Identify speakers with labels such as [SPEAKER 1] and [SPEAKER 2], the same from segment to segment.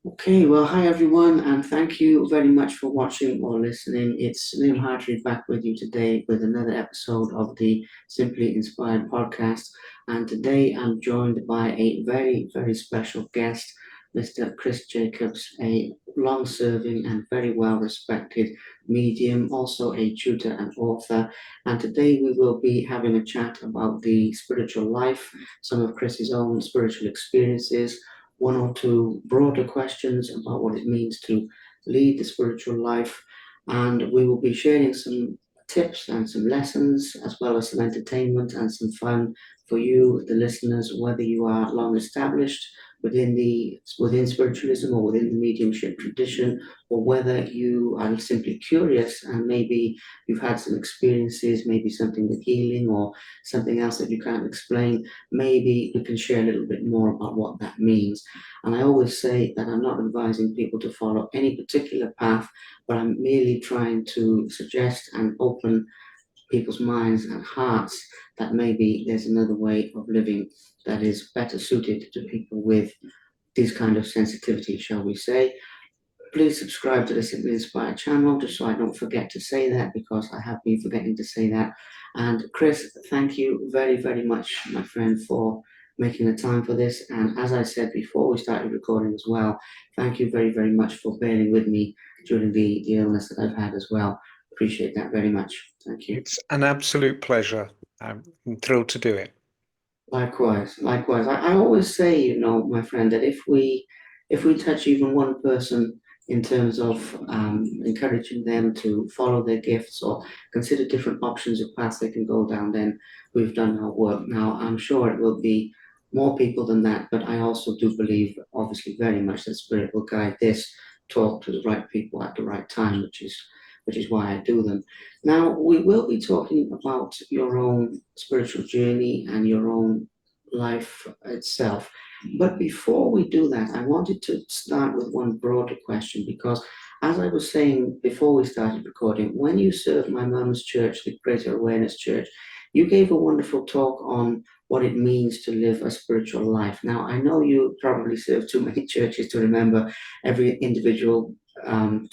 [SPEAKER 1] Okay, well, hi everyone, and thank you very much for watching or listening. It's Liam Hartery back with you today with another episode of the Simply Inspired podcast. And today I'm joined by a very special guest, Mr. Chris Jacobs, a long serving and very well respected medium, also a tutor and author. And today we will be having a chat about the spiritual life, some of Chris's own spiritual experiences, one or two broader questions about what it means to lead the spiritual life. And we will be sharing some tips and some lessons, as well as some entertainment and some fun for you, the listeners, whether you are long established within spiritualism or within the mediumship tradition, or whether you are simply curious and maybe you've had some experiences, maybe something with healing or something else that you can't explain. Maybe we can share a little bit more about what that means. And I always say that I'm not advising people to follow any particular path, but I'm merely trying to suggest and open people's minds and hearts that maybe there's another way of living that is better suited to people with these kind of sensitivity, shall we say. Please subscribe to the Simply Inspired channel, just so I don't forget to say that, because I have been forgetting to say that. And Chris, thank you very much, my friend, for making the time for this. And as I said before we started recording as well, thank you very much for bearing with me during the illness that I've had as well. Appreciate that very much. Thank you.
[SPEAKER 2] It's an absolute pleasure. I'm thrilled to do it.
[SPEAKER 1] Likewise. I always say, my friend, that if we touch even one person in terms of encouraging them to follow their gifts or consider different options of paths they can go down, then we've done our work. Now, I'm sure it will be more people than that, but I also do believe, obviously, very much that Spirit will guide this talk to the right people at the right time, which is why I do them. Now, we will be talking about your own spiritual journey and your own life itself. But before we do that, I wanted to start with one broader question because, as I was saying before we started recording, when you served my mum's church, the Greater Awareness Church, you gave a wonderful talk on what it means to live a spiritual life. Now, I know you probably serve too many churches to remember every individual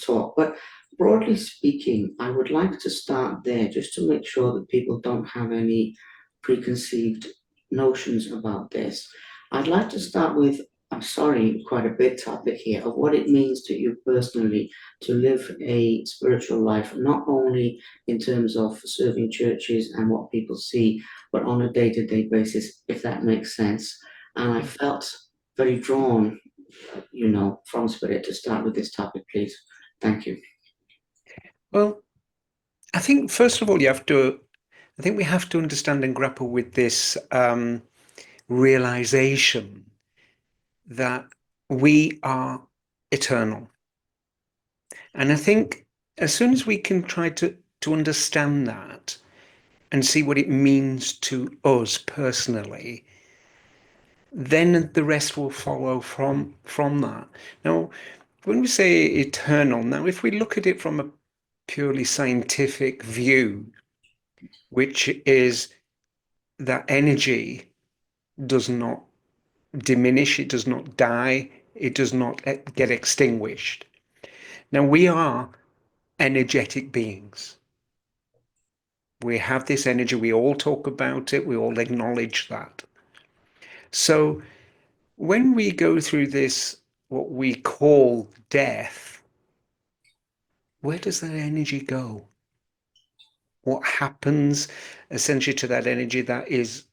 [SPEAKER 1] talk, but broadly speaking, I would like to start there just to make sure that people don't have any preconceived notions about this. I'd like to start with, I'm sorry, quite a big topic here, of what it means to you personally to live a spiritual life, not only in terms of serving churches and what people see, but on a day to day basis, if that makes sense. And I felt very drawn, from Spirit to start with this topic, please. Thank you.
[SPEAKER 2] Well, I think first of all, I think we have to understand and grapple with this realization that we are eternal. And I think as soon as we can try to understand that and see what it means to us personally, then the rest will follow from that. Now, when we say eternal, now if we look at it from a purely scientific view, which is that energy does not diminish, it does not die, it does not get extinguished. Now, we are energetic beings. We have this energy, we all talk about it, we all acknowledge that. So, when we go through this, what we call death, where does that energy go? What happens essentially to that energy that is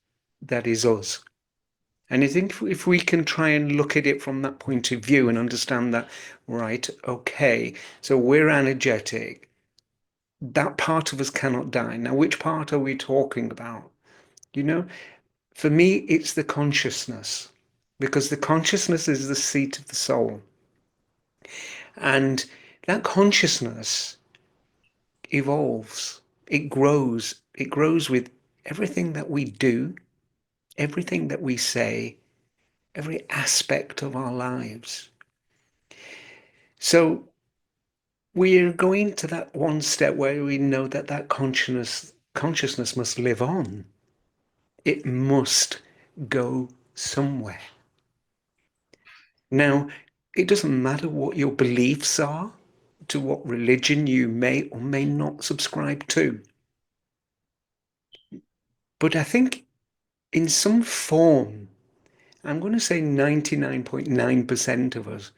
[SPEAKER 2] us? And I think if we can try and look at it from that point of view and understand that, right, okay, so we're energetic, that part of us cannot die. Now, which part are we talking about? You know, for me, it's the consciousness, because the consciousness is the seat of the soul. And that consciousness evolves, it grows with everything that we do, everything that we say, every aspect of our lives. So we're going to that one step where we know that that consciousness must live on. It must go somewhere. Now, It doesn't matter what your beliefs are, to what religion you may or may not subscribe to. But I think in some form, I'm going to say 99.9% of us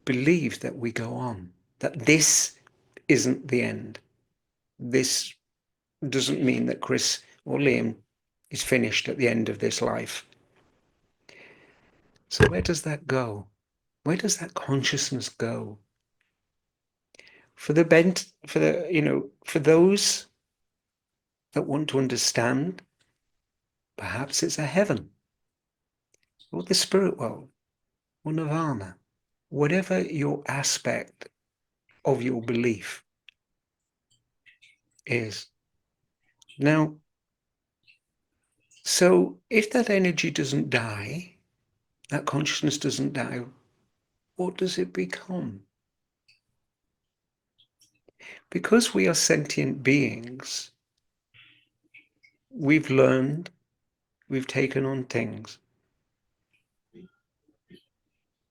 [SPEAKER 2] believe that we go on, that this isn't the end. This doesn't mean that Chris or Liam is finished at the end of this life. So where does that go? Where does that consciousness go? For those that want to understand, perhaps it's a heaven or the spirit world or nirvana, whatever your aspect of your belief is. Now, so if that energy doesn't die, that consciousness doesn't die, what does it become? Because we are sentient beings, we've learned, we've taken on things.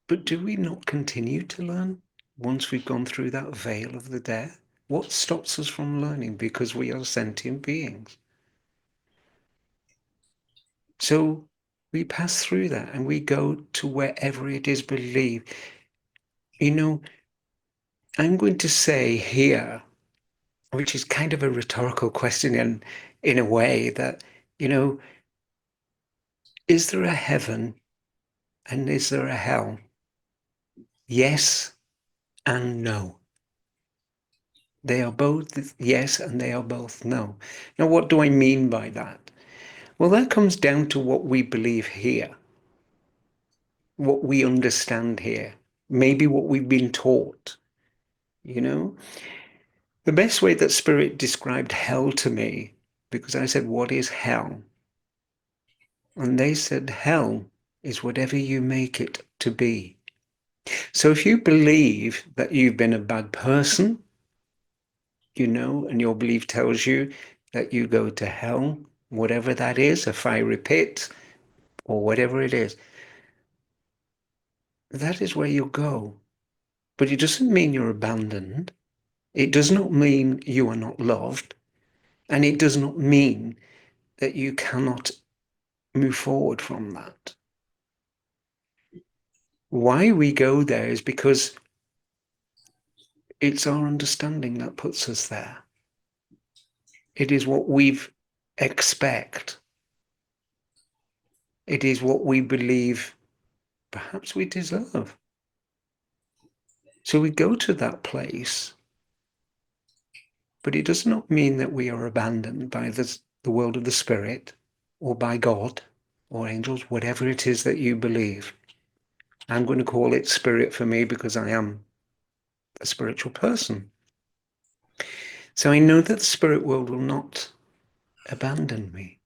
[SPEAKER 2] But do we not continue to learn once we've gone through that veil of the death? What stops us from learning? Because we are sentient beings. So we pass through that and we go to wherever it is believed. I'm going to say here, which is kind of a rhetorical question in a way that, is there a heaven and is there a hell? Yes and no. They are both yes and they are both no. Now, what do I mean by that? Well, that comes down to what we believe here, what we understand here, maybe what we've been taught, The best way that Spirit described hell to me, because I said, what is hell? And they said, hell is whatever you make it to be. So if you believe that you've been a bad person, and your belief tells you that you go to hell, whatever that is, a fiery pit or whatever it is, that is where you'll go. But it doesn't mean you're abandoned. It does not mean you are not loved. And it does not mean that you cannot move forward from that. Why we go there is because it's our understanding that puts us there. It is what we expect. It is what we believe perhaps we deserve. So we go to that place, but it does not mean that we are abandoned by the world of the spirit or by God or angels, whatever it is that you believe. I'm going to call it spirit for me because I am a spiritual person. So I know that the spirit world will not abandon me,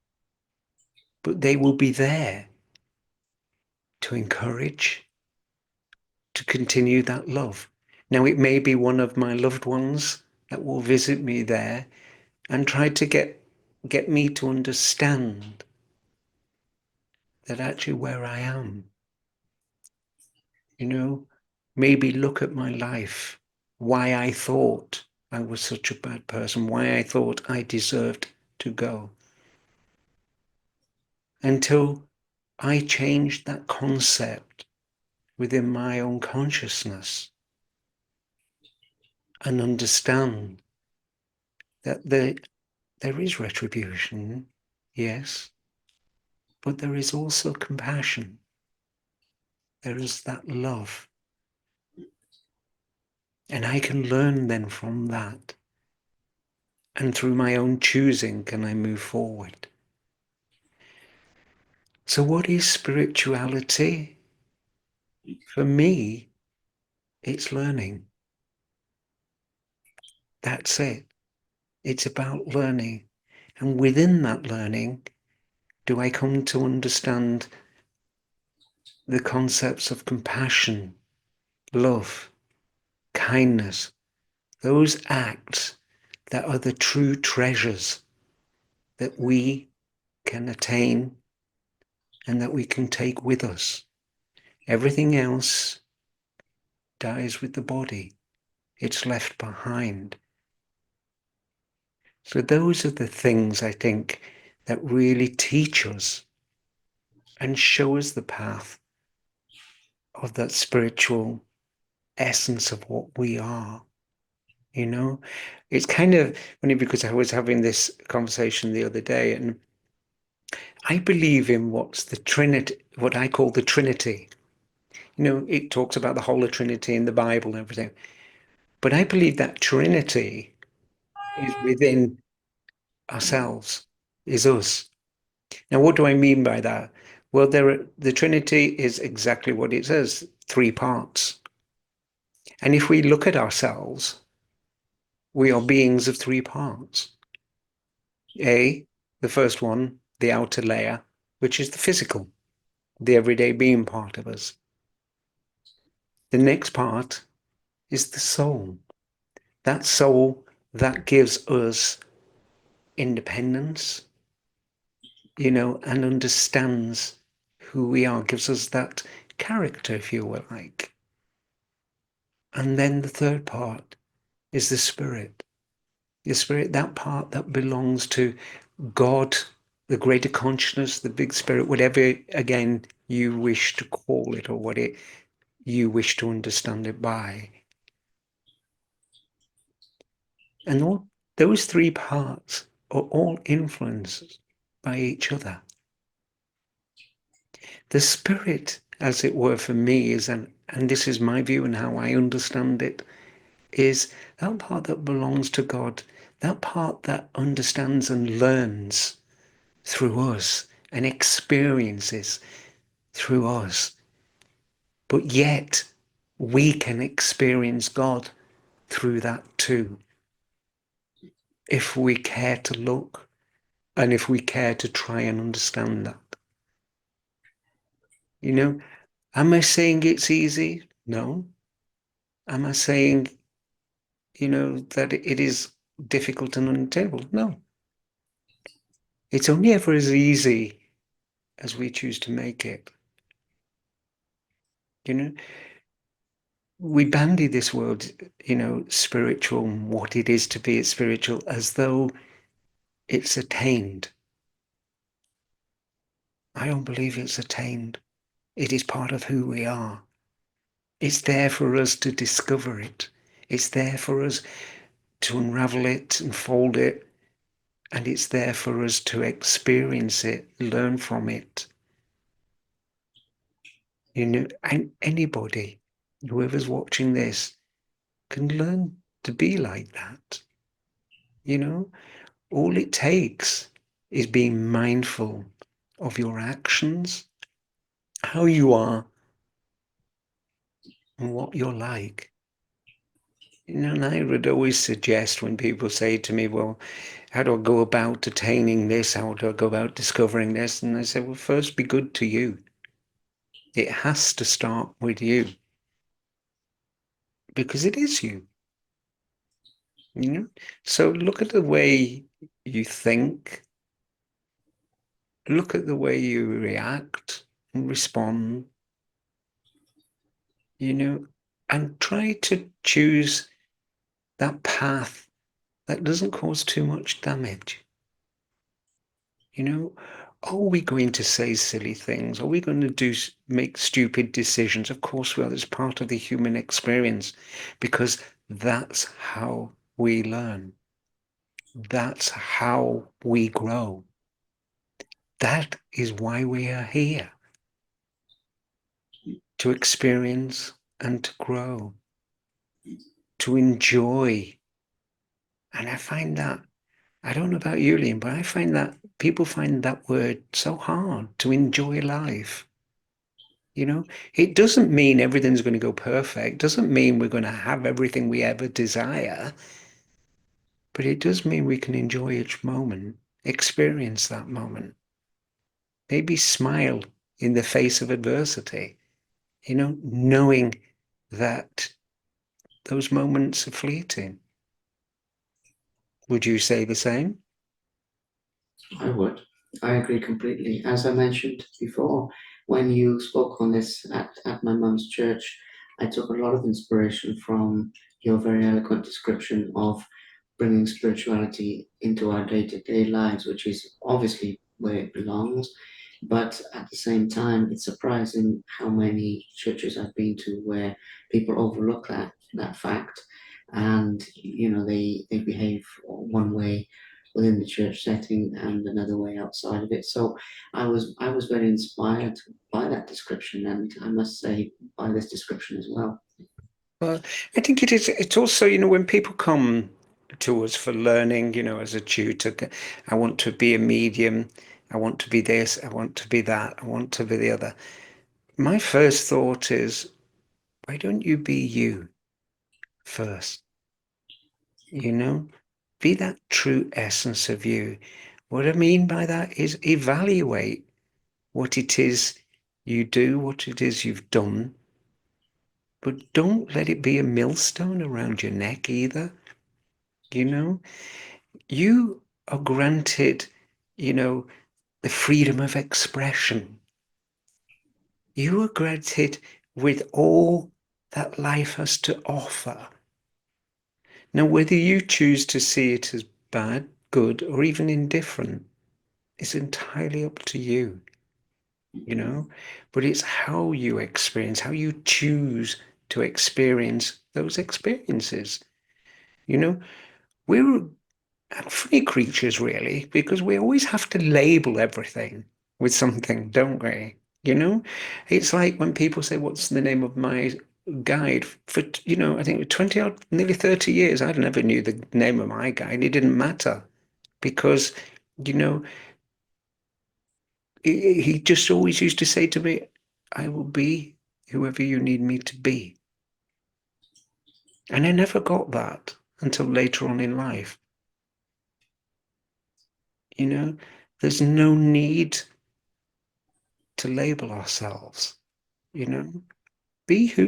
[SPEAKER 2] but they will be there to encourage, to continue that love. Now, it may be one of my loved ones that will visit me there and try to get me to understand that actually where I am, maybe look at my life, why I thought I was such a bad person, why I thought I deserved to go. Until I changed that concept within my own consciousness and understand that there is retribution, yes, but there is also compassion. There is that love. And I can learn then from that. And through my own choosing can I move forward. So what is spirituality? For me, it's learning. That's it. It's about learning. And within that learning, do I come to understand the concepts of compassion, love, kindness, those acts that are the true treasures that we can attain and that we can take with us. Everything else dies with the body. It's left behind. So those are the things, I think, that really teach us and show us the path of that spiritual essence of what we are. It's kind of funny because I was having this conversation the other day, and I believe in what's the Trinity, what I call the Trinity. It talks about the Holy Trinity in the Bible and everything. But I believe that Trinity is within ourselves, is us. Now, what do I mean by that? Well, the Trinity is exactly what it says, 3 parts. And if we look at ourselves, we are beings of 3 parts. The first one, the outer layer, which is the physical, the everyday being part of us. The next part is the soul. That soul that gives us independence, and understands who we are, gives us that character, if you will, like. And then the third part is the spirit. The spirit, that part that belongs to God, the greater consciousness, the big spirit, whatever, again, you wish to call it or you wish to understand it by. And those 3 parts are all influenced by each other. The spirit, as it were, for me is, and this is my view and how I understand it, is that part that belongs to God, that part that understands and learns through us and experiences through us. But yet we can experience God through that too, if we care to look and if we care to try and understand that. Am I saying it's easy? No. Am I saying, that it is difficult and unattainable? No. It's only ever as easy as we choose to make it. We bandy this word, spiritual, and what it is to be spiritual, as though it's attained. I don't believe it's attained. It is part of who we are. It's there for us to discover it. It's there for us to unravel it and fold it. And it's there for us to experience it, learn from it. And anybody, whoever's watching this, can learn to be like that. All it takes is being mindful of your actions, how you are, and what you're like. And I would always suggest when people say to me, well, how do I go about attaining this? How do I go about discovering this? And I say, well, first be good to you. It has to start with you. Because it is you. So look at the way you think, look at the way you react and respond, and try to choose that path that doesn't cause too much damage. Are we going to say silly things? Are we going to make stupid decisions? Of course we are. It's part of the human experience, because that's how we learn. That's how we grow. That is why we are here, to experience and to grow, to enjoy. And I find that, I don't know about you, Liam, but I find that people find that word so hard, to enjoy life. It doesn't mean everything's going to go perfect, doesn't mean we're going to have everything we ever desire, but it does mean we can enjoy each moment, experience that moment, maybe smile in the face of adversity, knowing that those moments are fleeting. Would you say the same?
[SPEAKER 1] I would. I agree completely. As I mentioned before, when you spoke on this at my mum's church, I took a lot of inspiration from your very eloquent description of bringing spirituality into our day-to-day lives, which is obviously where it belongs. But at the same time, it's surprising how many churches I've been to where people overlook that fact, and they behave one way within the church setting and another way outside of it. So I was very inspired by that description, and I must say by this description as well.
[SPEAKER 2] Well, I think it is. It's also, when people come to us for learning, as a tutor, I want to be a medium. I want to be this. I want to be that. I want to be the other. My first thought is, why don't you be you first? Be that true essence of you. What I mean by that is evaluate what it is you do, what it is you've done, but don't let it be a millstone around your neck either. You know, you are granted, you know, the freedom of expression. You are granted with all that life has to offer. Now, whether you choose to see it as bad, good, or even indifferent is entirely up to you, but it's how you experience, how you choose to experience those experiences. You know, we're funny creatures, really, because we always have to label everything with something, don't we? You know, it's like when people say, "What's the name of my guide?" For, I think 20 odd, nearly 30 years, I never knew the name of my guide. It didn't matter because, you know, he just always used to say to me, "I will be whoever you need me to be." And I never got that until later on in life. You know, there's no need to label ourselves, you know.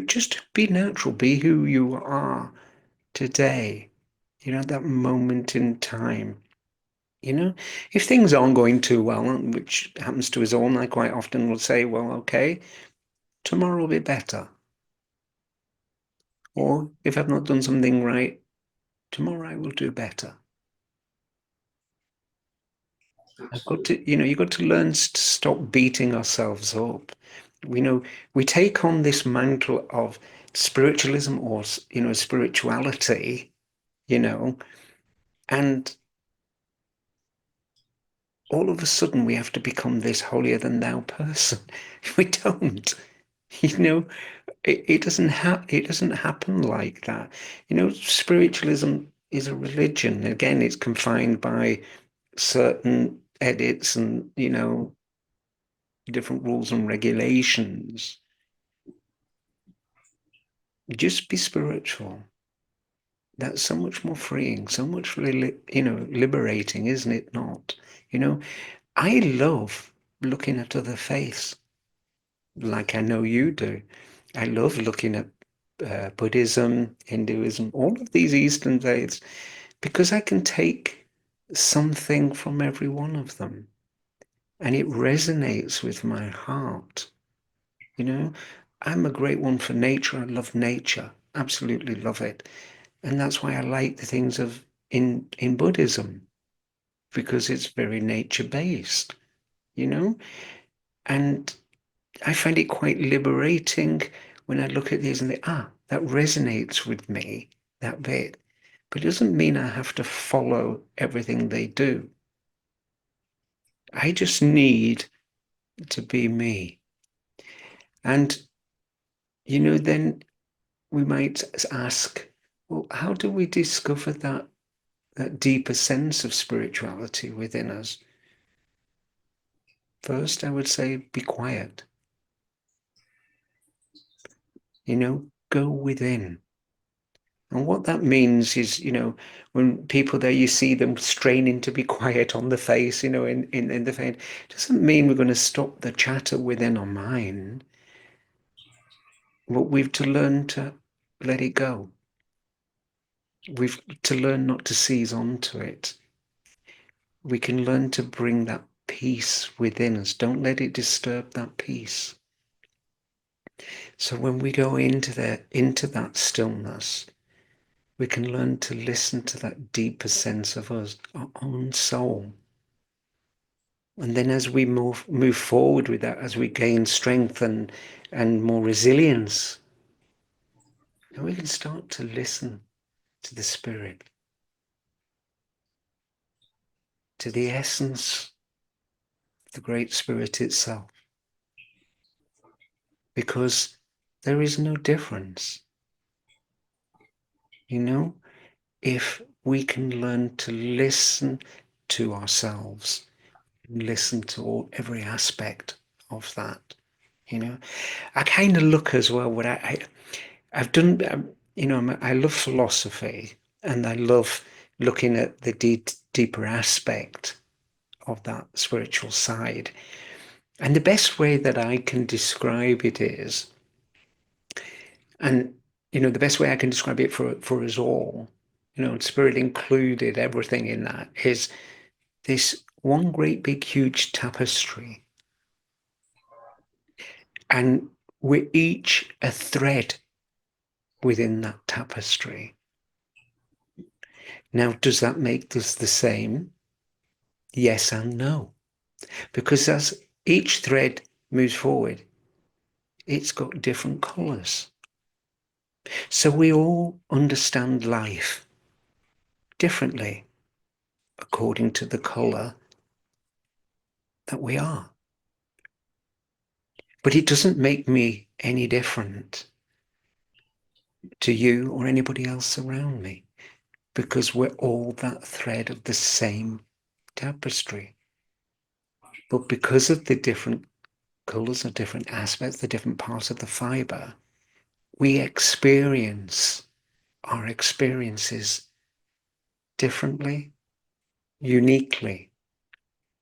[SPEAKER 2] Just be natural, be who you are today, that moment in time. If things aren't going too well, which happens to us all, I quite often will say, well, okay, tomorrow will be better. Or if I've not done something right, tomorrow I will do better. I've got
[SPEAKER 1] Absolutely.
[SPEAKER 2] to, you've got to learn to stop beating ourselves up. We take on this mantle of spiritualism or, spirituality, you know, and all of a sudden we have to become this holier than thou person. We don't, you know, it doesn't happen like that. Spiritualism is a religion. Again, it's confined by certain edits and, different rules and regulations. Just be spiritual. That's so much more freeing, so much really, liberating, isn't it not? You know, I love looking at other faiths, like I know you do. I love looking at Buddhism, Hinduism, all of these Eastern faiths, because I can take something from every one of them, and it resonates with my heart. You know, I'm a great one for nature. I love nature, absolutely love it. And that's why I like the things of in Buddhism, because it's very nature based, you know? And I find it quite liberating when I look at these and think, that resonates with me, that bit. But it doesn't mean I have to follow everything they do. I just need to be me. And, then we might ask, well, how do we discover that deeper sense of spirituality within us? First, I would say be quiet, go within. And what that means is, when people there, you see them straining to be quiet on the face, in the face, doesn't mean we're going to stop the chatter within our mind. But we've to learn to let it go. We've to learn not to seize onto it. We can learn to bring that peace within us. Don't let it disturb that peace. So when we go into that stillness, we can learn to listen to that deeper sense of us, our own soul. And then as we move forward with that, as we gain strength and more resilience, then we can start to listen to the spirit, to the essence of the great spirit itself. Because there is no difference. If we can learn to listen to ourselves, listen to every aspect of that, I kind of look as well what I've done. I love philosophy, and I love looking at the deeper aspect of that spiritual side. And the best way that I can describe it is, and the best way I can describe it for us all, spirit included, everything in that, is this one great big huge tapestry, and we're each a thread within that tapestry. Now, does that make us the same? Yes and no. Because as each thread moves forward, it's got different colours. So we all understand life differently according to the colour that we are. But it doesn't make me any different to you or anybody else around me, because we're all that thread of the same tapestry. But because of the different colours, the different aspects, the different parts of the fibre, we experience our experiences differently, uniquely.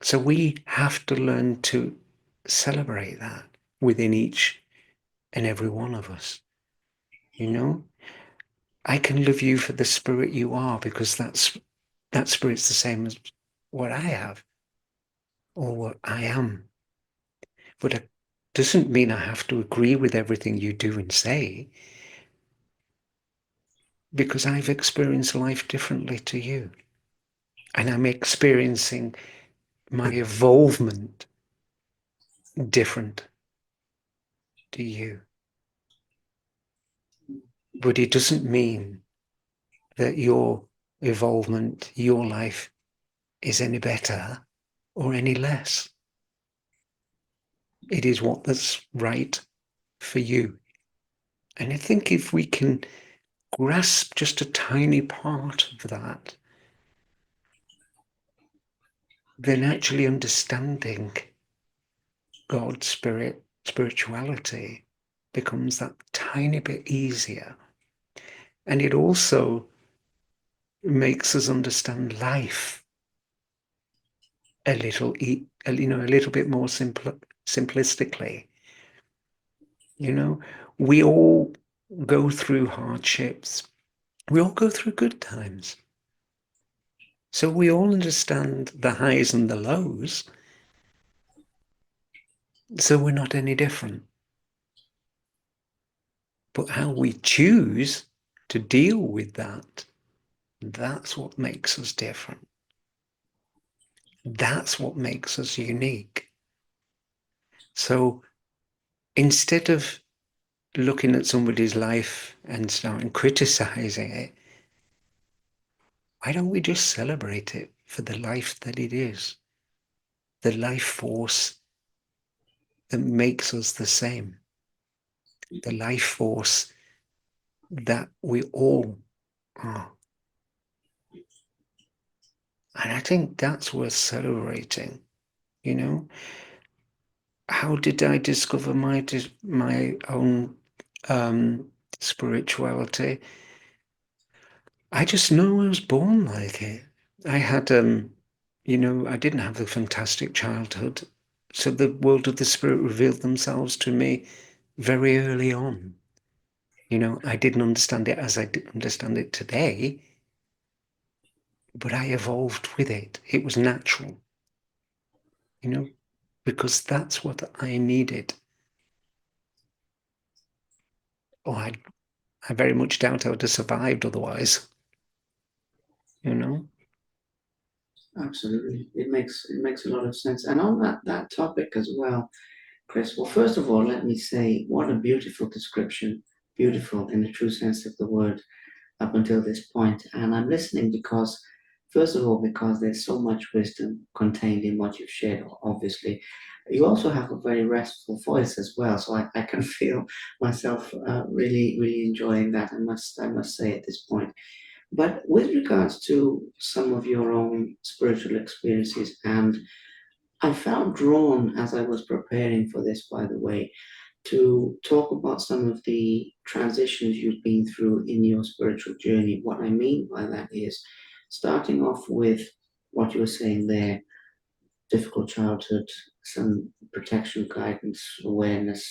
[SPEAKER 2] So we have to learn to celebrate that within each and every one of us. I can love you for the spirit you are, because that spirit's the same as what I have or what I am. But it doesn't mean I have to agree with everything you do and say, because I've experienced life differently to you. And I'm experiencing my evolvement different to you. But it doesn't mean that your evolvement, your life, is any better or any less. It is what that's right for you. And I think if we can grasp just a tiny part of that, then actually understanding God, spirit, spirituality becomes that tiny bit easier. And it also makes us understand life a little, a little bit more simplistically. We all go through hardships. We all go through good times. So we all understand the highs and the lows. So we're not any different. But how we choose to deal with that, that's what makes us different. That's what makes us unique. So instead of looking at somebody's life and starting criticizing it, why don't we just celebrate it for the life that it is? The life force that makes us the same. The life force that we all are. And I think that's worth celebrating. How did I discover my own spirituality? I just know I was born like it. I had, I didn't have a fantastic childhood. So the world of the spirit revealed themselves to me very early on. I didn't understand it as I understand it today, but I evolved with it. It was natural, because that's what I needed. oh, I very much doubt I would have survived otherwise, you know?
[SPEAKER 1] Absolutely. It makes a lot of sense. And on that topic as well, Chris, well, first of all, let me say what a beautiful description. Beautiful in the true sense of the word up until this point. And I'm listening because, first of all, because there's so much wisdom contained in what you've shared, obviously. You also have a very restful voice as well. So I can feel myself really, really enjoying that. I must say at this point. But with regards to some of your own spiritual experiences, and I felt drawn as I was preparing for this, by the way, to talk about some of the transitions you've been through in your spiritual journey. What I mean by that is starting off with what you were saying there, difficult childhood, some protection, guidance, awareness.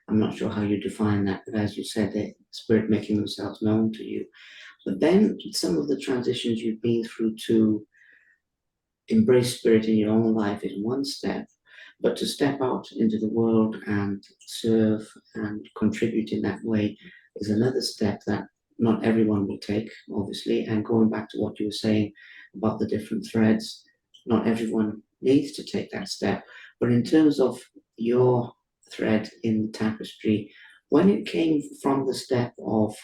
[SPEAKER 1] I'm not sure how you define that, but as you said, the spirit making themselves known to you. But then some of the transitions you've been through to embrace spirit in your own life is one step, but to step out into the world and serve and contribute in that way is another step that not everyone will take, obviously. And going back to what you were saying about the different threads, not everyone needs to take that step. But in terms of your thread in the tapestry, when it came from the step of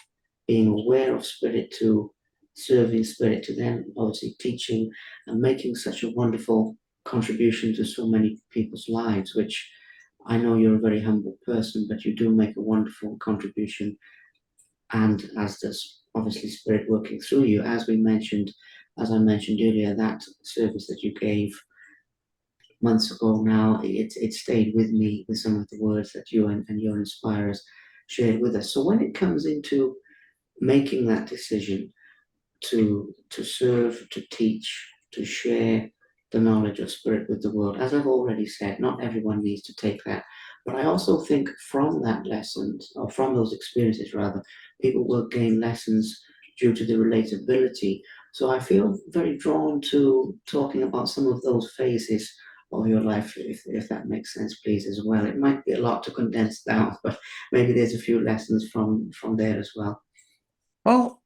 [SPEAKER 1] being aware of spirit to serving spirit to then obviously teaching and making such a wonderful contribution to so many people's lives, which I know you're a very humble person, but you do make a wonderful contribution. And as does obviously Spirit working through you, as I mentioned earlier, that service that you gave months ago now, it stayed with me with some of the words that you and your inspirers shared with us. So when it comes into making that decision, to serve, to teach, to share the knowledge of spirit with the world. As I've already said, not everyone needs to take that. But I also think from that lessons, or from those experiences rather, people will gain lessons due to the relatability. So I feel very drawn to talking about some of those phases of your life, if that makes sense, please, as well. It might be a lot to condense down, but maybe there's a few lessons from there as well.
[SPEAKER 2] Well,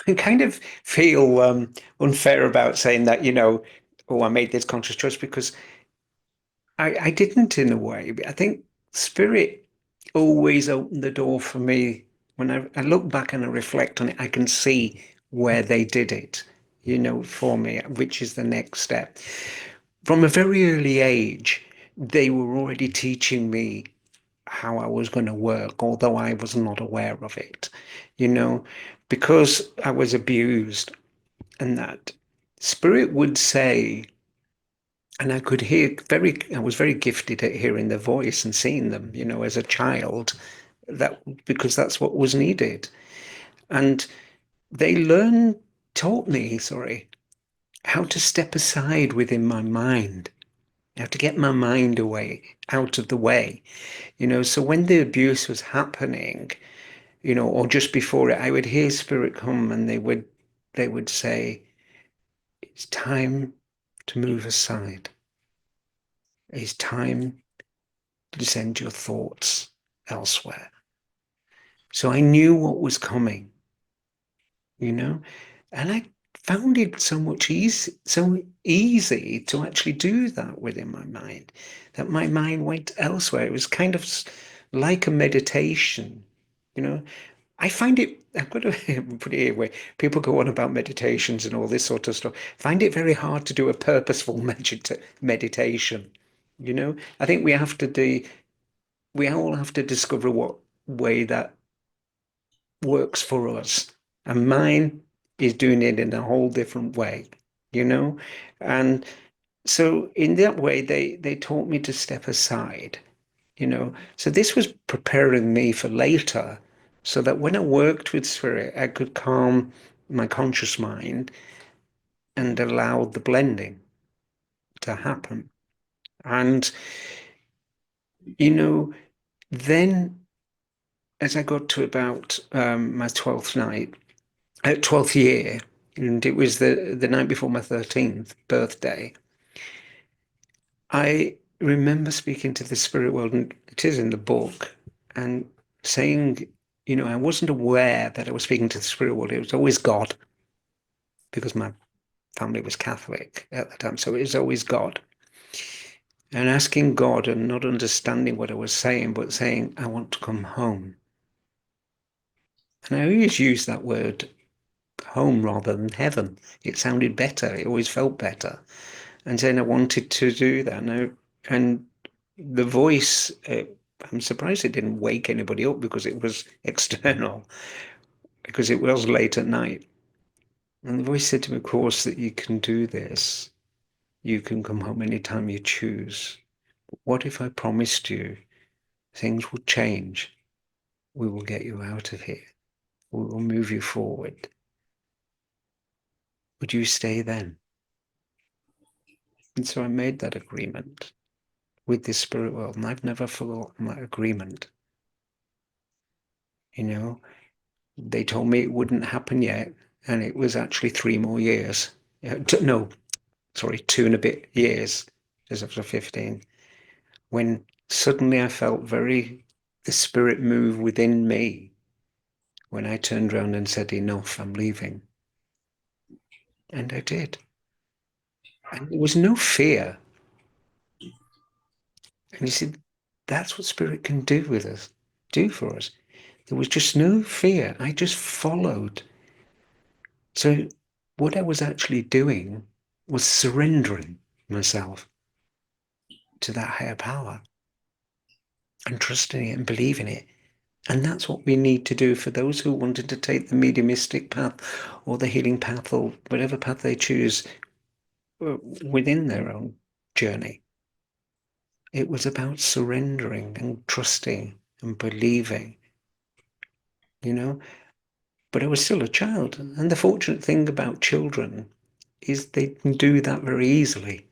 [SPEAKER 2] I kind of feel unfair about saying that, oh, I made this conscious choice because I didn't in a way. I think spirit always opened the door for me. When I look back and I reflect on it, I can see where they did it, for me, which is the next step. From a very early age, they were already teaching me how I was going to work, although I was not aware of it, you know, because I was abused and that spirit would say, and I could I was very gifted at hearing their voice and seeing them, as a child, that because that's what was needed. And they taught me, sorry, how to step aside within my mind, how to get my mind away, out of the way, So when the abuse was happening, or just before it, I would hear spirit come and they would say, it's time to move aside. It's time to send your thoughts elsewhere. So I knew what was coming, you know, and I found it so easy to actually do that within my mind, that my mind went elsewhere. It was kind of like a meditation, you know. I find it, I've got to put it here where people go on about meditations and all this sort of stuff. Find it very hard to do a purposeful meditation. I think we all have to discover what way that works for us. And mine is doing it in a whole different way, you know? And so in that way, they taught me to step aside, So this was preparing me for later, so that when I worked with spirit, I could calm my conscious mind and allow the blending to happen. And, you know, then as I got to about my 12th year, and it was the night before my 13th birthday, I remember speaking to the spirit world, and it is in the book, and saying I wasn't aware that I was speaking to the spirit world. It was always God because my family was Catholic at the time. So it was always God. And asking God and not understanding what I was saying, but saying, I want to come home. And I always use that word home rather than heaven. It sounded better. It always felt better. And then I wanted to do that. And the voice, I'm surprised it didn't wake anybody up because it was external, because it was late at night. And the voice said to me, of course, that you can do this. You can come home anytime you choose. What if I promised you things will change? We will get you out of here. We will move you forward. Would you stay then? And so I made that agreement with the spirit world, and I've never forgotten that agreement. You know, they told me it wouldn't happen yet, and it was actually 3 more years. No, sorry, 2 and a bit years, just after 15, when suddenly I felt the spirit move within me when I turned around and said, enough, I'm leaving. And I did. And there was no fear. And he said, that's what spirit can do with us, do for us. There was just no fear. I just followed. So what I was actually doing was surrendering myself to that higher power and trusting it and believing it. And that's what we need to do for those who wanted to take the mediumistic path or the healing path or whatever path they choose within their own journey. It was about surrendering and trusting and believing, you know. But I was still a child. And the fortunate thing about children is they can do that very easily,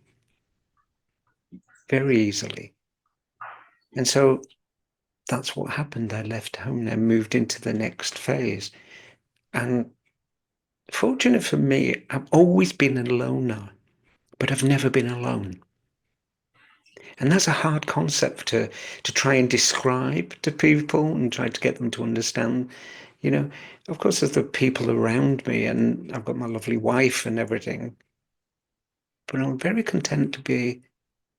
[SPEAKER 2] very easily. And so that's what happened. I left home and moved into the next phase. And fortunate for me, I've always been a loner, but I've never been alone. And that's a hard concept to try and describe to people and try to get them to understand. Of course, there's the people around me, and I've got my lovely wife and everything, but I'm very content to be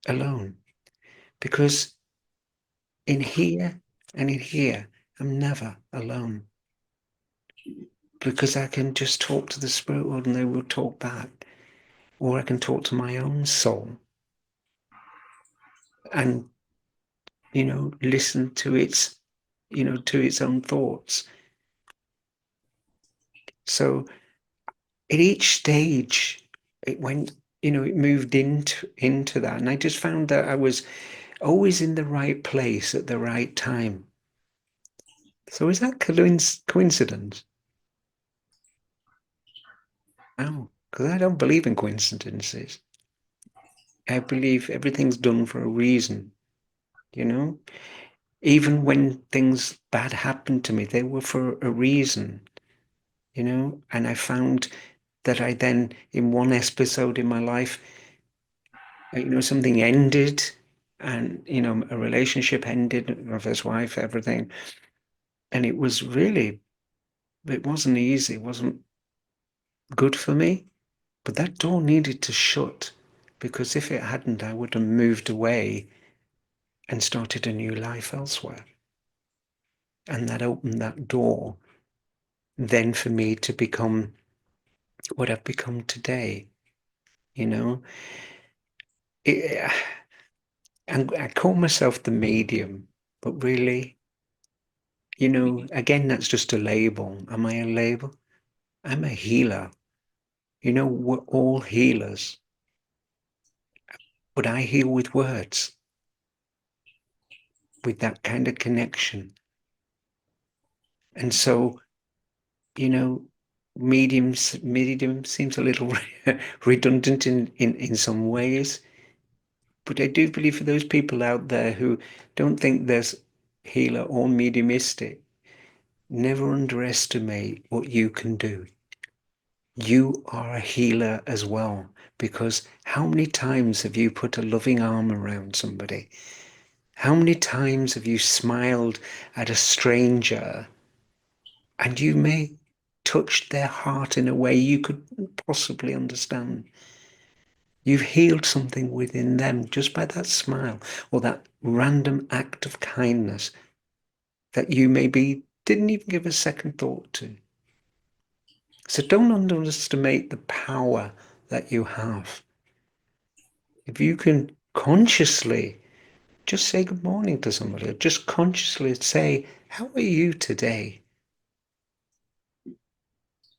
[SPEAKER 2] alone because in here and in here, I'm never alone because I can just talk to the spirit world and they will talk back, or I can talk to my own soul and listen to its own thoughts. So at each stage, it went, it moved into that, and I just found that I was always in the right place at the right time. So is that coincidence? No, because I don't believe in coincidences. I believe everything's done for a reason, you know? Even when things bad happened to me, they were for a reason, And I found that I then, in one episode in my life, something ended and, a relationship ended with his wife, everything. And it wasn't easy. It wasn't good for me. But that door needed to shut because if it hadn't, I would have moved away and started a new life elsewhere. And that opened that door then for me to become what I've become today, you know. It, and I call myself the medium, but really, again, that's just a label. Am I a label? I'm a healer. We're all healers, but I heal with words, with that kind of connection. And so, you know, medium seems a little redundant in some ways, but I do believe for those people out there who don't think there's healer or mediumistic, never underestimate what you can do. You are a healer as well, because how many times have you put a loving arm around somebody? How many times have you smiled at a stranger And you may touch their heart in a way you could possibly understand. You've healed something within them just by that smile or that random act of kindness that you maybe didn't even give a second thought to. So don't underestimate the power that you have. If you can consciously just say good morning to somebody, or just consciously say, how are you today?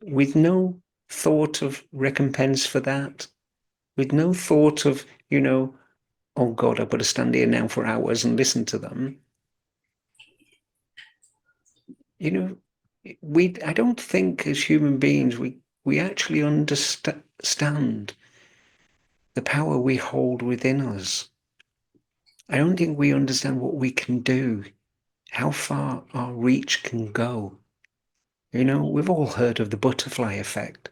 [SPEAKER 2] With no thought of recompense for that, with no thought of, oh God, I've got to stand here now for hours and listen to them. You know, I don't think as human beings we actually understand the power we hold within us. I don't think we understand what we can do, how far our reach can go. We've all heard of the butterfly effect.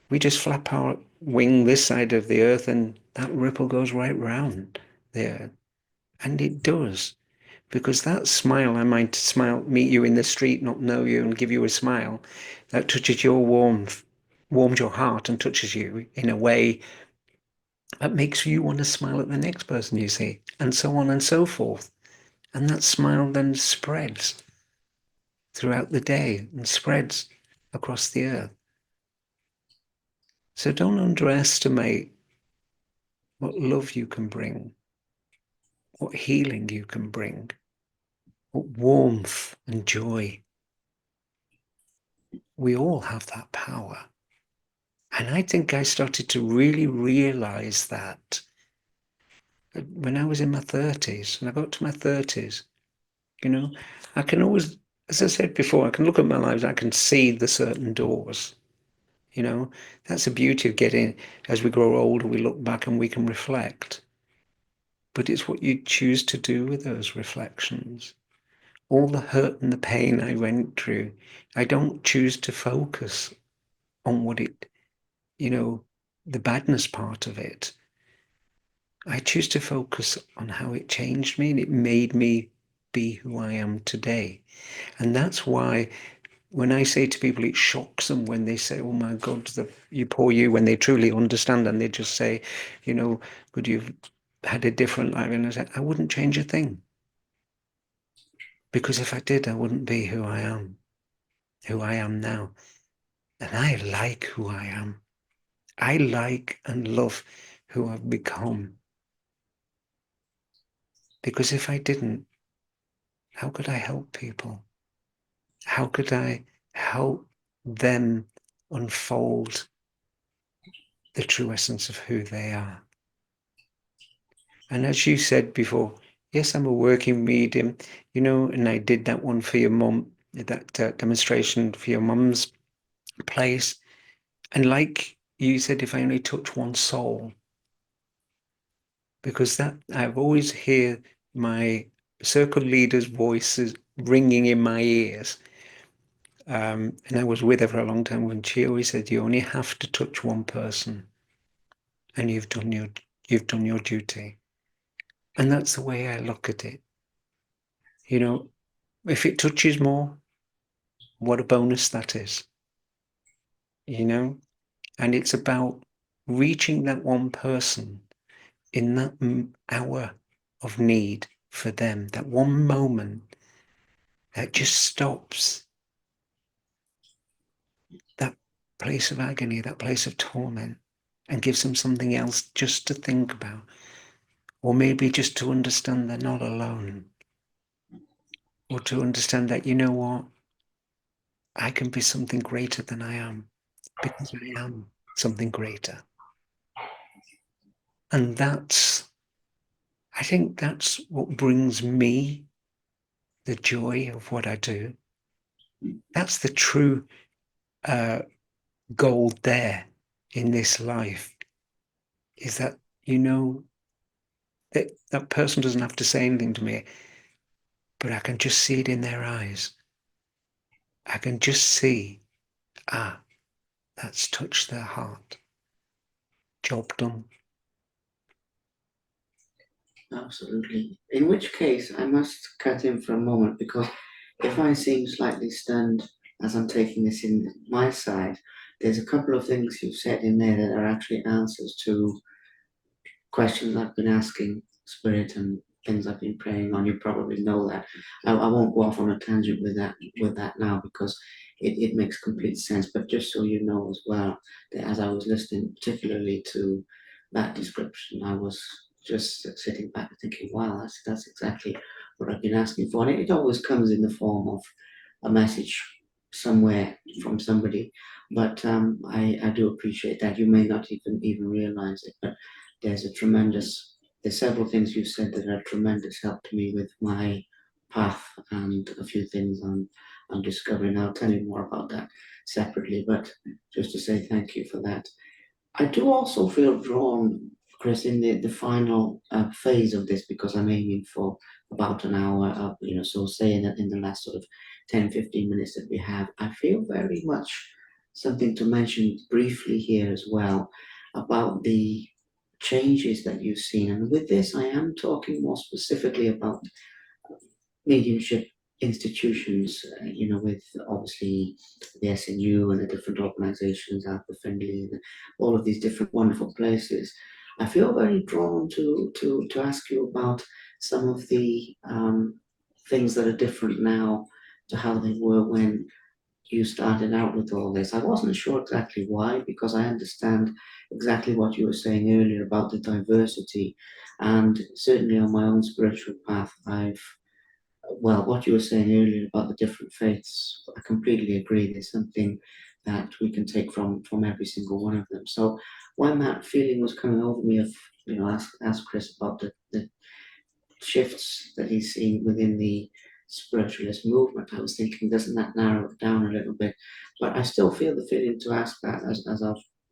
[SPEAKER 2] We just flap our wing this side of the earth and that ripple goes right round there. And it does. Because that smile, I might smile, meet you in the street, not know you, and give you a smile, that touches your warmth, warms your heart and touches you in a way that makes you want to smile at the next person you see, and so on and so forth. And that smile then spreads throughout the day and spreads across the earth. So don't underestimate what love you can bring, what healing you can bring, what warmth and joy. We all have that power. And I think I started to really realize that when I was in my 30s, and I got to my 30s, I can always, as I said before, I can look at my lives, I can see the certain doors. That's the beauty of getting, as we grow older, we look back and we can reflect. But it's what you choose to do with those reflections. All the hurt and the pain I went through, I don't choose to focus on the badness part of it. I choose to focus on how it changed me and it made me be who I am today. And that's why when I say to people, it shocks them when they say, oh my God, you poor you, when they truly understand and they just say, could you've had a different life? And I say, I wouldn't change a thing. Because if I did, I wouldn't be who I am now. And I like who I am. I like and love who I've become. Because if I didn't, how could I help people? How could I help them unfold the true essence of who they are? And as you said before, yes, I'm a working medium, and I did that one for your mum, that demonstration for your mum's place. And like you said, if I only touch one soul, because that I've always hear my circle leader's voices ringing in my ears. And I was with her for a long time when she always said, you only have to touch one person and you've done your duty. And that's the way I look at it. If it touches more, what a bonus that is. And it's about reaching that one person in that hour of need for them, that one moment that just stops that place of agony, that place of torment, and gives them something else just to think about, or maybe just to understand they're not alone, or to understand that, what, I can be something greater than I am because I am something greater. And I think that's what brings me the joy of what I do. That's the true gold there in this life, is that, that person doesn't have to say anything to me, but I can just see it in their eyes. I can just see, that's touched their heart. Job done.
[SPEAKER 1] Absolutely. In which case, I must cut in for a moment because if I seem slightly stunned, as I'm taking this in my side, there's a couple of things you've said in there that are actually answers to questions I've been asking Spirit and things I've been praying on. You probably know that. I won't go off on a tangent with that now because it makes complete sense. But just so you know as well, that as I was listening particularly to that description, I was just sitting back thinking, wow, that's exactly what I've been asking for. And it always comes in the form of a message somewhere from somebody. But I do appreciate that. You may not even realize it, but there's several things you've said that are tremendous help to me with my path and a few things I'm discovering. I'll tell you more about that separately, but just to say thank you for that. I do also feel drawn, Chris, in the final phase of this because I'm aiming for about an hour up, so say in the last sort of 10, 15 minutes that we have, I feel very much something to mention briefly here as well about the changes that you've seen. And with this, I am talking more specifically about mediumship institutions, with obviously the SNU and the different organizations, Alpha Findlay, and all of these different wonderful places. I feel very drawn to ask you about some of the things that are different now to how they were when you started out with all this. I wasn't sure exactly why, because I understand exactly what you were saying earlier about the diversity. And certainly on my own spiritual path, what you were saying earlier about the different faiths, I completely agree. There's something that we can take from every single one of them. So when that feeling was coming over me of, ask Chris about the shifts that he's seen within the spiritualist movement, I was thinking, doesn't that narrow it down a little bit? But I still feel the feeling to ask that as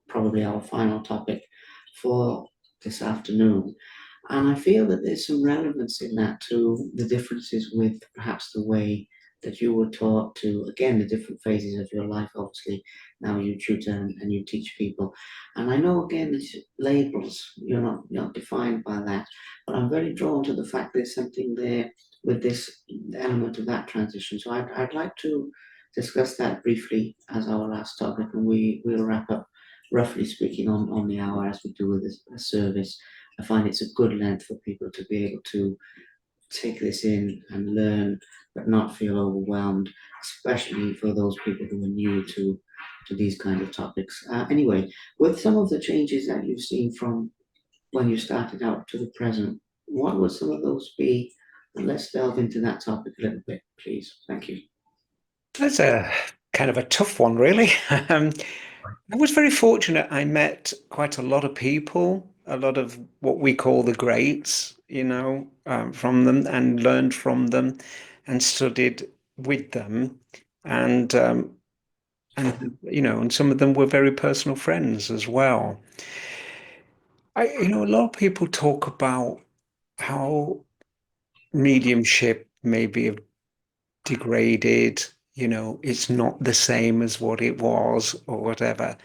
[SPEAKER 1] probably our final topic for this afternoon. And I feel that there's some relevance in that to the differences with perhaps the way that you were taught to, again, the different phases of your life. Obviously, now you tutor and you teach people. And I know, again, it's labels, you're not defined by that. But I'm very drawn to the fact there's something there with this element of that transition. So I'd like to discuss that briefly as our last topic, and we'll wrap up, roughly speaking, on the hour as we do with a service. I find it's a good length for people to be able to take this in and learn, but not feel overwhelmed, especially for those people who are new to these kind of topics. Anyway, with some of the changes that you've seen from when you started out to the present, what would some of those be? And let's delve into that topic a little bit, please. Thank you.
[SPEAKER 2] That's a kind of a tough one, really. I was very fortunate. I met quite a lot of people, a lot of what we call the greats, from them and learned from them and studied with them. And, and some of them were very personal friends as well. A lot of people talk about how mediumship maybe have degraded, it's not the same as what it was or whatever.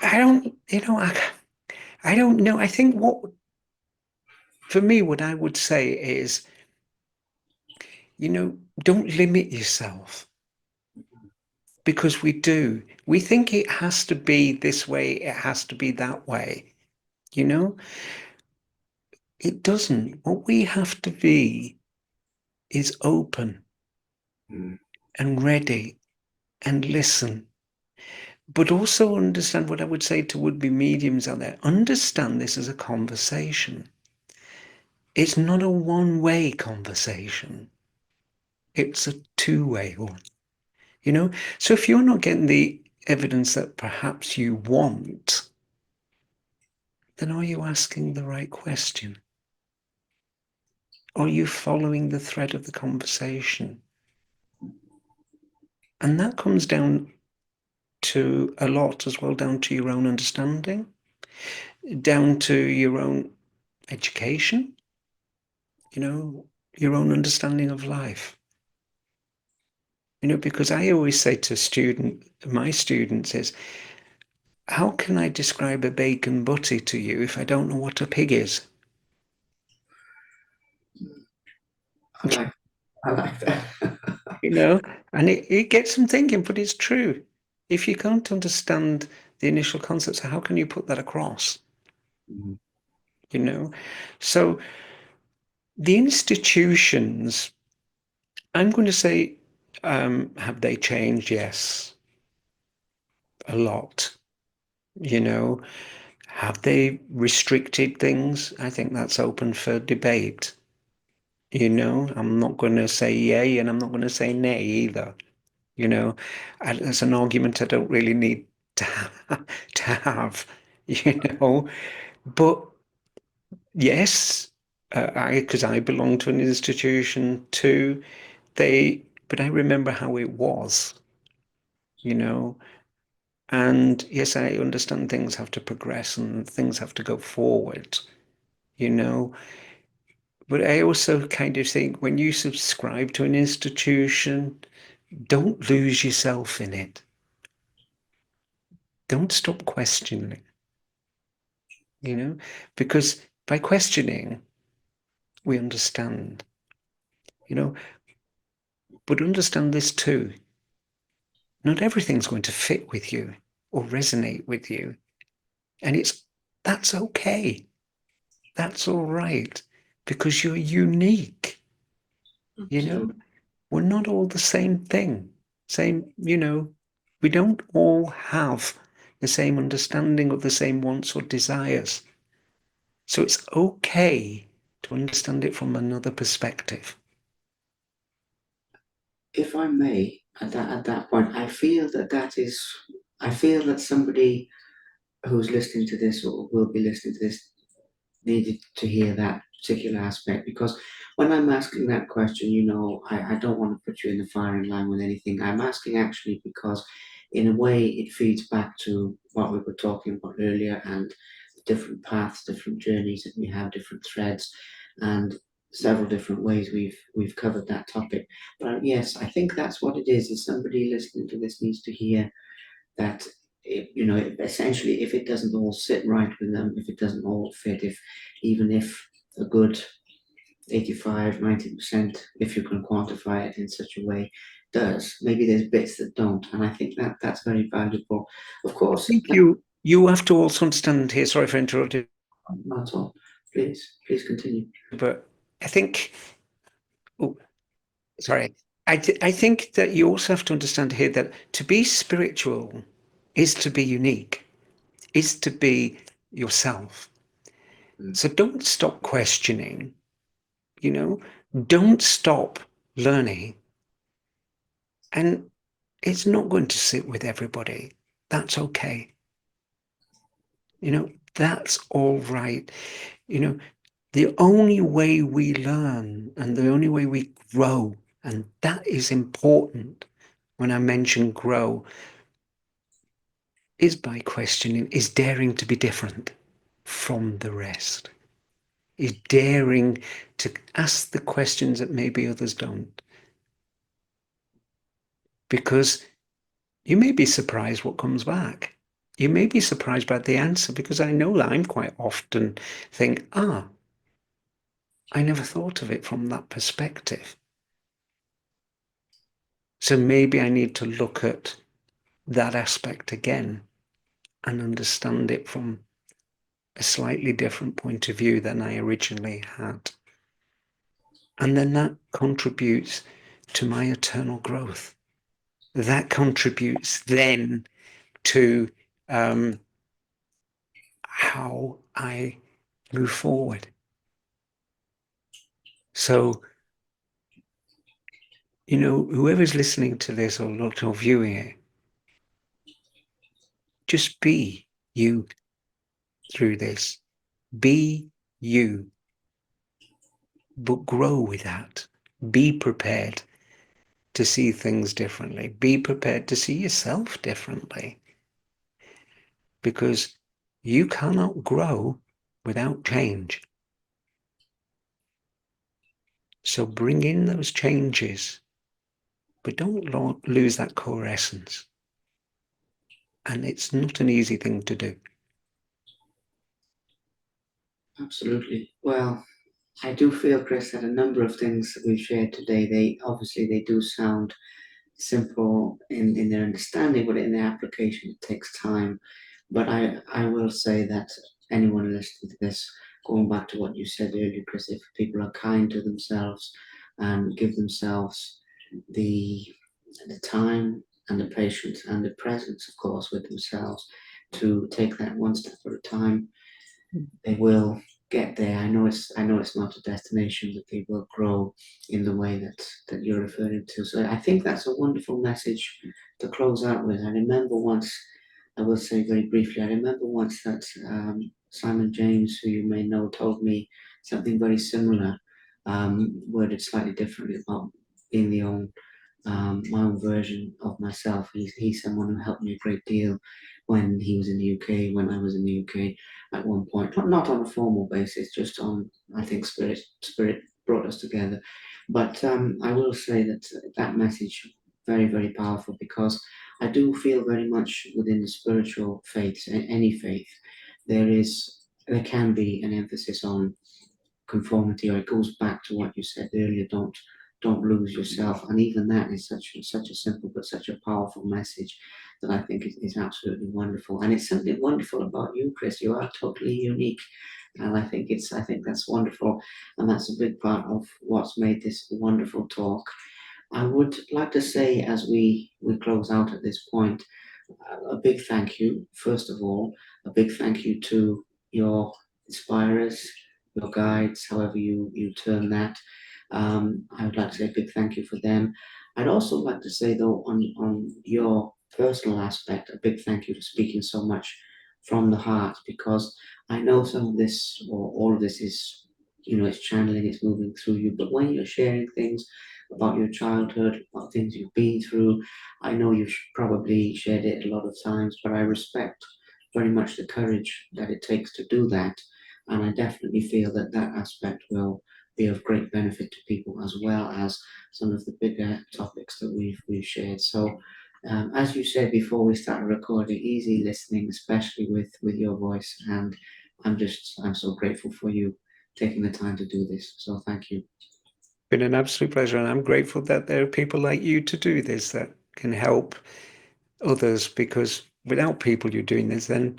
[SPEAKER 2] I don't, I don't know. I think for me, what I would say is, don't limit yourself because we do. We think it has to be this way, it has to be that way. You know, it doesn't. What we have to be is open
[SPEAKER 1] Mm.
[SPEAKER 2] and ready and listen. But also understand what I would say to would be mediums out there. Understand this as a conversation. It's not a one way conversation, it's a two-way one. So if you're not getting the evidence that perhaps you want, then are you asking the right question? Are you following the thread of the conversation? And that comes down to a lot as well, down to your own understanding, down to your own education, your own understanding of life. Because I always say to my students is, how can I describe a bacon butty to you if I don't know what a pig is?
[SPEAKER 1] I like I like that.
[SPEAKER 2] you know, and it gets them thinking, but it's true. If you can't understand the initial concepts, how can you put that across?
[SPEAKER 1] Mhm.
[SPEAKER 2] You know, so the institutions, I'm going to say, have they changed? Yes, a lot. You know, have they restricted things? I think that's open for debate. You know, I'm not going to say yay and I'm not going to say nay either. You know, it's an argument I don't really need to to have. You know, but yes, because I belong to an institution too. But I remember how it was. You know, and yes, I understand things have to progress and things have to go forward. You know, but I also kind of think when you subscribe to an institution, don't lose yourself in it. Don't stop questioning, you know, because by questioning, we understand, you know, but understand this too. Not everything's going to fit with you or resonate with you. And that's okay. That's all right because you're unique, you know.
[SPEAKER 1] Absolutely.
[SPEAKER 2] We're not all the same thing. Same, you know, we don't all have the same understanding of the same wants or desires. So it's okay to understand it from another perspective.
[SPEAKER 1] If I may, at that point, I feel that somebody who's listening to this or will be listening to this needed to hear that particular aspect because when I'm asking that question, I don't want to put you in the firing line with anything. I'm asking actually because, in a way, it feeds back to what we were talking about earlier and different paths, different journeys that we have, different threads, and several different ways we've covered that topic. But yes, I think that's what it is. Is somebody listening to this needs to hear that essentially if it doesn't all sit right with them, if it doesn't all fit, if even if a good 85, 90%, if you can quantify it in such a way, does, maybe there's bits that don't. And I think that that's very valuable. Of
[SPEAKER 2] I
[SPEAKER 1] course,
[SPEAKER 2] think you have to also understand here, sorry for interrupting,
[SPEAKER 1] not all. Please continue.
[SPEAKER 2] but I think, oh, sorry, I think that you also have to understand here that to be spiritual is to be unique, is to be yourself.
[SPEAKER 1] Mm.
[SPEAKER 2] So don't stop questioning, you know, don't stop learning. And it's not going to sit with everybody. That's okay. You know, that's all right. You know, the only way we learn and the only way we grow, and that is important when I mention grow, is by questioning, is daring to be different from the rest, is daring to ask the questions that maybe others don't. Because you may be surprised what comes back. You may be surprised by the answer because I know that I'm quite often think, I never thought of it from that perspective. So maybe I need to look at that aspect again and understand it from a slightly different point of view than I originally had. And then that contributes to my eternal growth. That contributes then to how I move forward. So, you know, whoever's listening to this or viewing it, just be you through this. Be you, but grow with that. Be prepared to see things differently. Be prepared to see yourself differently because you cannot grow without change. So bring in those changes, but don't lose that core essence. And it's not an easy thing to do.
[SPEAKER 1] Absolutely. Well, I do feel, Chris, that a number of things that we've shared today, they do sound simple in their understanding, but in their application, it takes time. But I will say that anyone listening to this, going back to what you said earlier, Chris, if people are kind to themselves and give themselves the the time and the patience and the presence, of course, with themselves to take that one step at a time, they will get there. I know it's not a destination, but they will grow in the way that you're referring to. So I think that's a wonderful message to close out with. I remember once, I will say very briefly, I remember once that Simon James, who you may know, told me something very similar, worded slightly differently about being my own version of myself. He's someone who helped me a great deal when he was in the UK, when I was in the UK at one point, not on a formal basis, just on, I think, spirit brought us together. But I will say that that message very, very powerful, because I do feel very much within the spiritual faith, any faith, there can be an emphasis on conformity, or it goes back to what you said earlier. Don't lose yourself, and even that is such a simple but such a powerful message that I think is absolutely wonderful. And it's something wonderful about you, Chris. You are totally unique, and I think that's wonderful, and that's a big part of what's made this wonderful talk. I would like to say, as we close out at this point, a big thank you, first of all, a big thank you to your inspirers, your guides, however you term that. I would like to say a big thank you for them. I'd also like to say, though, on your personal aspect, a big thank you for speaking so much from the heart, because I know some of this, or all of this is, it's channeling, it's moving through you, but when you're sharing things about your childhood, about things you've been through, I know you've probably shared it a lot of times, but I respect very much the courage that it takes to do that. And I definitely feel that that aspect will be of great benefit to people, as well as some of the bigger topics that we've shared. So, as you said before we started recording, easy listening, especially with your voice. And I'm so grateful for you taking the time to do this. So thank you.
[SPEAKER 2] Been an absolute pleasure, and I'm grateful that there are people like you to do this that can help others, because without people you're doing this, then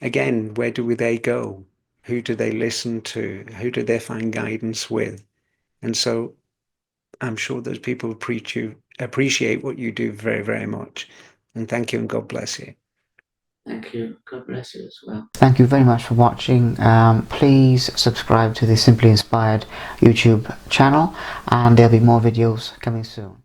[SPEAKER 2] again, where do they go? Who do they listen to? Who do they find guidance with? And so I'm sure those people appreciate what you do very, very much. And thank you, and God bless you.
[SPEAKER 1] Thank you. God bless you as well. Thank you very much for watching. Please subscribe to the Simply Inspired YouTube channel, and there'll be more videos coming soon.